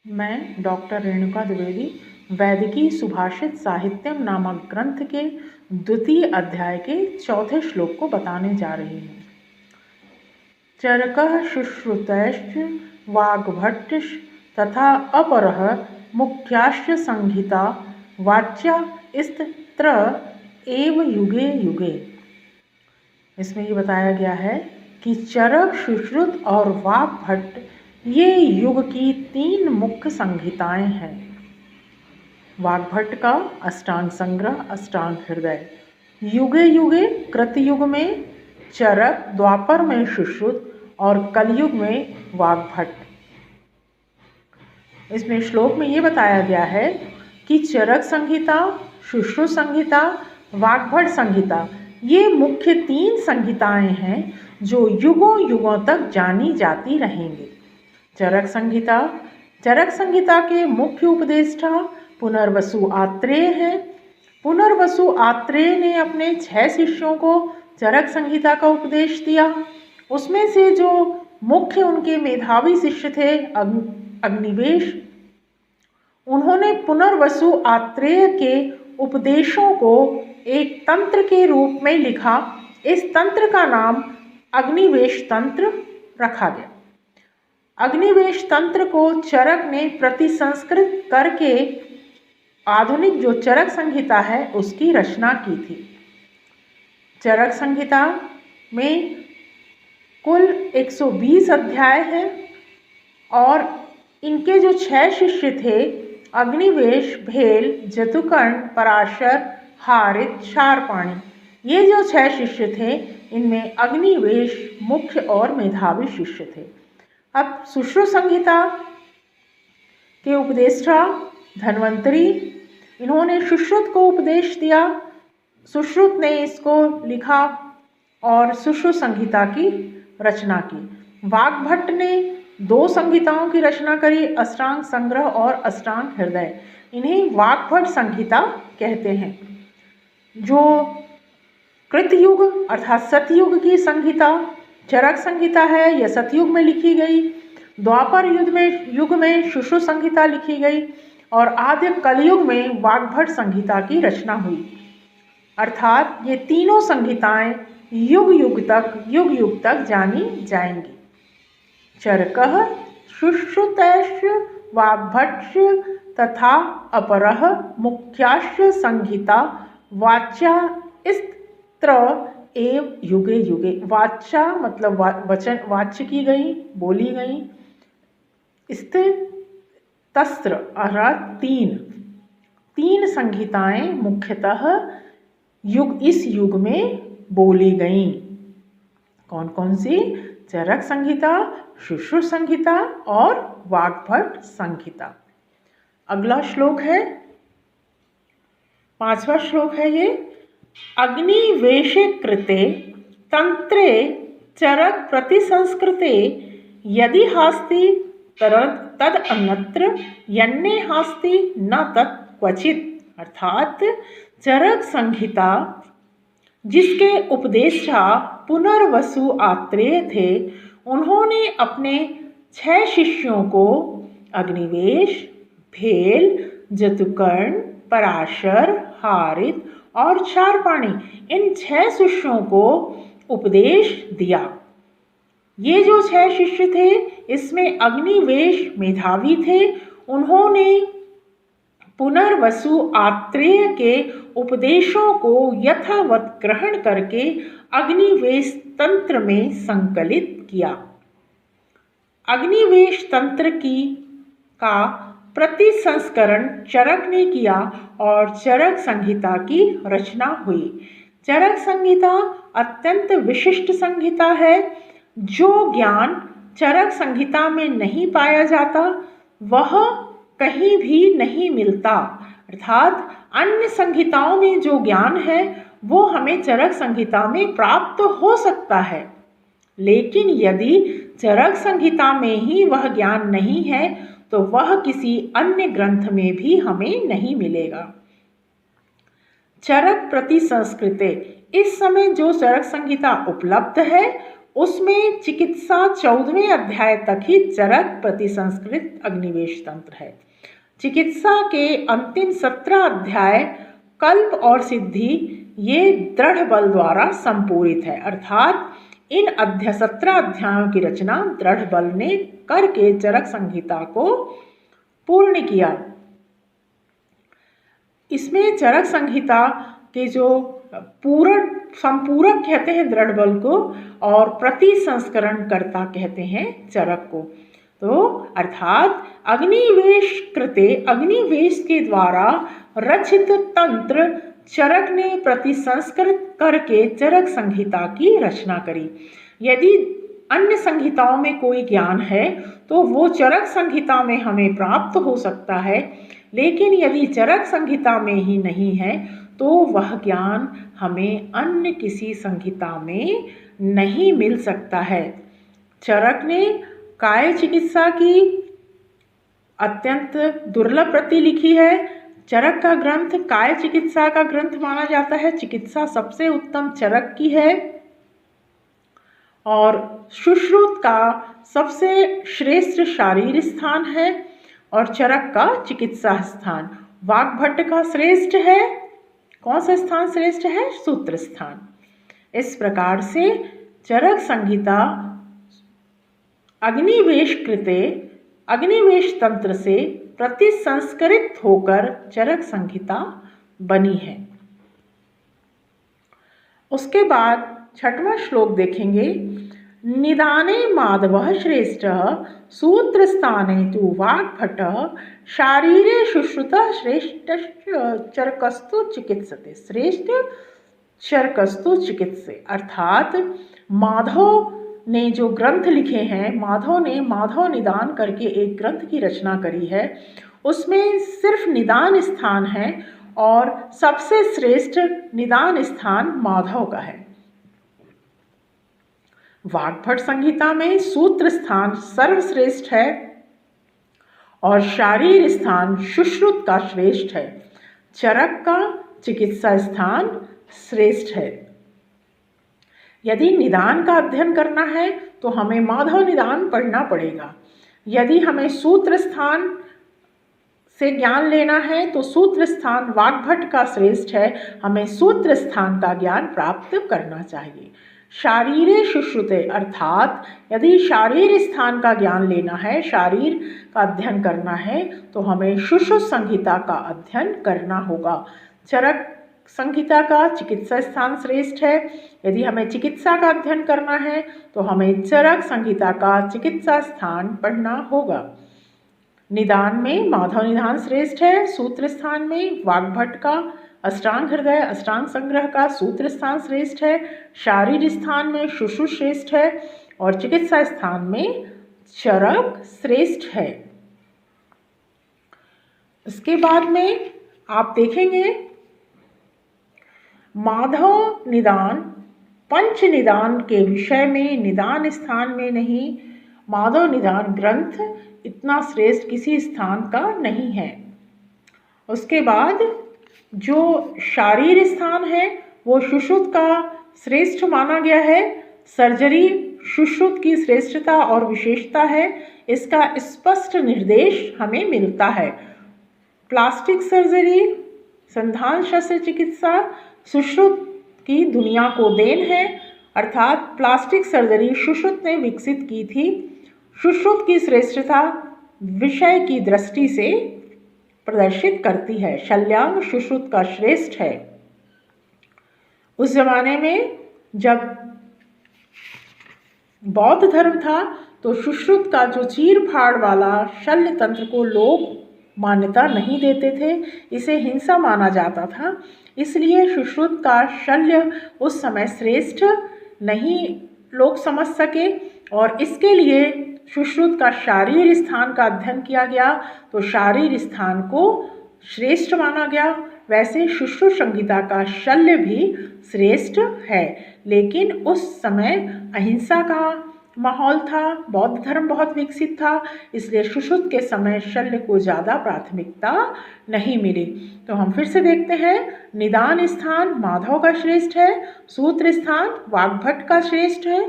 मैं डॉक्टर रेणुका द्विवेदी वैदिकी सुभाषित साहित्यम नामक ग्रंथ के द्वितीय अध्याय के चौथे श्लोक को बताने जा रही हूँ। चरकः शुश्रुतैश्च वाग्भट्टिश्च तथा अपरः मुख्याश्च संहिता वाच्या स्त्र एव युगे युगे। इसमें ये बताया गया है कि चरक, सुश्रुत और वाग्भट्ट ये युग की 3 मुख्य संहिताएं हैं। वाग्भट्ट का अष्टांग संग्रह, अष्टांग हृदय, युगे युगे कृतयुग में चरक, द्वापर में सुश्रुत और कलयुग में वाग्भट्ट। इसमें श्लोक में ये बताया गया है कि चरक संहिता, सुश्रुत संहिता, वाग्भट्ट संहिता ये मुख्य 3 संहिताएं हैं जो युगों युगों तक जानी जाती रहेंगी। चरक संहिता के मुख्य उपदेष्टा पुनर्वसु आत्रेय हैं। पुनर्वसु आत्रेय ने अपने 6 शिष्यों को चरक संहिता का उपदेश दिया। उसमें से जो मुख्य उनके मेधावी शिष्य थे अग्निवेश, उन्होंने पुनर्वसु आत्रेय के उपदेशों को एक तंत्र के रूप में लिखा। इस तंत्र का नाम अग्निवेश तंत्र रखा गया। अग्निवेश तंत्र को चरक ने प्रतिसंस्कृत करके आधुनिक जो चरक संहिता है उसकी रचना की थी। चरक संहिता में कुल 120 अध्याय हैं और इनके जो 6 शिष्य थे अग्निवेश, भेल, जतुकर्ण, पराशर, हारित, क्षारपाणी, ये जो 6 शिष्य थे इनमें अग्निवेश मुख्य और मेधावी शिष्य थे। अब सुश्रुत संहिता के उपदेष्टा धन्वंतरी, इन्होंने सुश्रुत को उपदेश दिया। सुश्रुत ने इसको लिखा और सुश्रुत संहिता की रचना की। वाग्भट्ट ने 2 संहिताओं की रचना करी, अष्टांग संग्रह और अष्टांग हृदय। इन्हें वाग्भट्ट संहिता कहते हैं। जो कृतयुग अर्थात सतयुग की संहिता चरक संहिता है, यह सतयुग में लिखी गई। द्वापर युग में सुश्रुत संहिता लिखी गई और आद्य कलयुग में वाग्भट्ट संहिता की रचना हुई। अर्थात ये तीनों संहिताएं युग युग तक जानी जाएंगी। चरकः शुश्रुतैश्च वाग्भट्टश्च तथा अपरः मुख्याश्च संहिता वाच्या स्त्र एव युगे युगे। वाचा मतलब वचन, वाच्य की गई, बोली गई। तस्त्र अर्थात 3 संहिताएं मुख्यतः इस युग में बोली गईं। कौन कौन सी? चरक संहिता, सुश्रुत संहिता और वाग्भट्ट संहिता। अगला श्लोक है 5वां श्लोक है ये। अग्निवेशे कृते तंत्रे चरक प्रतिसंस्कृते यदि हास्ति तद अन्यत्र यन्ने हास्ति न तत् क्वचित्। अर्थात चरक संहिता जिसके उपदेष्टा पुनर्वसु आत्रेय थे, उन्होंने अपने 6 शिष्यों को अग्निवेश, भेल, जतुकर्ण, पराशर, हारित और क्षारपाणी, इन 6 शिष्यों को उपदेश दिया। ये जो 6 शिष्य थे इसमें अग्निवेश मेधावी थे। उन्होंने पुनर्वसु आत्रेय के उपदेशों को यथावत ग्रहण करके अग्निवेश तंत्र में संकलित किया। अग्निवेश तंत्र का प्रतिसंस्करण चरक ने किया और चरक संहिता की रचना हुई। चरक संहिता अत्यंत विशिष्ट संहिता है। जो ज्ञान चरक संहिता में नहीं पाया जाता वह कहीं भी नहीं मिलता। अर्थात अन्य संहिताओं में जो ज्ञान है वो हमें चरक संहिता में प्राप्त हो सकता है, लेकिन यदि चरक संहिता में ही वह ज्ञान नहीं है तो वह किसी अन्य ग्रंथ में भी हमें नहीं मिलेगा। चरक प्रतिसंस्कृते, इस समय जो चरक संहिता उपलब्ध है उसमें चिकित्सा 14वें अध्याय तक ही चरक प्रतिसंस्कृत अग्निवेश तंत्र है। चिकित्सा के अंतिम 17 अध्याय कल्प और सिद्धि ये दृढ़ बल द्वारा संपूरित है, अर्थात इन 17 अध्यायों की रचना दृढ़ बल ने करके चरक संहिता को पूर्ण किया। इसमें चरक संहिता के जो संपूरक कहते हैं दृढ़ बल को, और प्रतिसंस्करण कर्ता कहते हैं चरक को। तो अर्थात अग्निवेश कृते, अग्निवेश के द्वारा रचित तंत्र चरक ने प्रतिसंस्कृत करके चरक संहिता की रचना करी। यदि अन्य संहिताओं में कोई ज्ञान है तो वो चरक संहिता में हमें प्राप्त हो सकता है, लेकिन यदि चरक संहिता में ही नहीं है तो वह ज्ञान हमें अन्य किसी संहिता में नहीं मिल सकता है। चरक ने काय चिकित्सा की अत्यंत दुर्लभ प्रति लिखी है। चरक का ग्रंथ काय चिकित्सा का ग्रंथ माना जाता है। चिकित्सा सबसे उत्तम चरक की है और सुश्रुत का सबसे श्रेष्ठ शारीर स्थान है और चरक का चिकित्सा स्थान। वाग्भट्ट का श्रेष्ठ है, कौन सा स्थान श्रेष्ठ है? सूत्र स्थान। इस प्रकार से चरक संहिता अग्निवेश कृते, अग्निवेश तंत्र से प्रतिसंस्कृत होकर चरक संहिता बनी है। उसके बाद 6वां श्लोक देखेंगे। निदाने माधवः श्रेष्ठः सूत्रस्थाने तु वाग्भट्टः शारीरे सुश्रुतः श्रेष्ठ चरकस्तु चिकित्सते। श्रेष्ठ चरकस्तु चिकित्से, अर्थात माधव ने जो ग्रंथ लिखे हैं, माधव ने माधव निदान करके एक ग्रंथ की रचना करी है। उसमें सिर्फ निदान स्थान है और सबसे श्रेष्ठ निदान स्थान माधव का है। वाग्भट संहिता में सूत्र स्थान सर्वश्रेष्ठ है और शारीर स्थान सुश्रुत का श्रेष्ठ है। चरक का चिकित्सा स्थान श्रेष्ठ है। यदि निदान का अध्ययन करना है तो हमें माधव निदान पढ़ना पड़ेगा। यदि हमें सूत्र स्थान से ज्ञान लेना है तो सूत्र स्थान वाग्भट का श्रेष्ठ है। हमें सूत्र स्थान का ज्ञान प्राप्त करना चाहिए। शारीरे सुश्रुते, अर्थात यदि शारीर स्थान का ज्ञान लेना है, शारीर का अध्ययन करना है तो हमें सुश्रुत संहिता का अध्ययन करना होगा। चरक संहिता का चिकित्सा स्थान श्रेष्ठ है। यदि हमें चिकित्सा का अध्ययन करना है तो हमें चरक संहिता का चिकित्सा स्थान पढ़ना होगा। निदान में माधव निदान श्रेष्ठ है। सूत्र स्थान में वाग्भट का अष्टांग हृदय अष्टांग संग्रह का सूत्र स्थान श्रेष्ठ है। शारीर स्थान में सुश्रुत श्रेष्ठ है और चिकित्सा स्थान में चरक श्रेष्ठ है। इसके बाद में आप देखेंगे माधव निदान पंच निदान के विषय में निदान स्थान में नहीं। माधव निदान ग्रंथ इतना श्रेष्ठ किसी स्थान का नहीं है। उसके बाद जो शारीर स्थान है वो सुश्रुत का श्रेष्ठ माना गया है। सर्जरी सुश्रुत की श्रेष्ठता और विशेषता है, इसका स्पष्ट निर्देश हमें मिलता है। प्लास्टिक सर्जरी संधान शस्त्र चिकित्सा सुश्रुत की दुनिया को देन है, अर्थात प्लास्टिक सर्जरी सुश्रुत ने विकसित की थी। सुश्रुत की श्रेष्ठता विषय की दृष्टि से प्रदर्शित करती है। शल्यांग सुश्रुत का श्रेष्ठ है। उस जमाने में जब बौद्ध धर्म था तो सुश्रुत का जो चीर फाड़ वाला शल्य तंत्र को लोग मान्यता नहीं देते थे, इसे हिंसा माना जाता था। इसलिए सुश्रुत का शल्य उस समय श्रेष्ठ नहीं लोग समझ सके और इसके लिए सुश्रुत का शारीर स्थान का अध्ययन किया गया तो शारीर स्थान को श्रेष्ठ माना गया। वैसे सुश्रुत संहिता का शल्य भी श्रेष्ठ है, लेकिन उस समय अहिंसा का माहौल था, बौद्ध धर्म बहुत विकसित था, इसलिए सुश्रुत के समय शल्य को ज़्यादा प्राथमिकता नहीं मिली। तो हम फिर से देखते हैं, निदान स्थान माधव का श्रेष्ठ है, सूत्र स्थान वाग्भट का श्रेष्ठ है,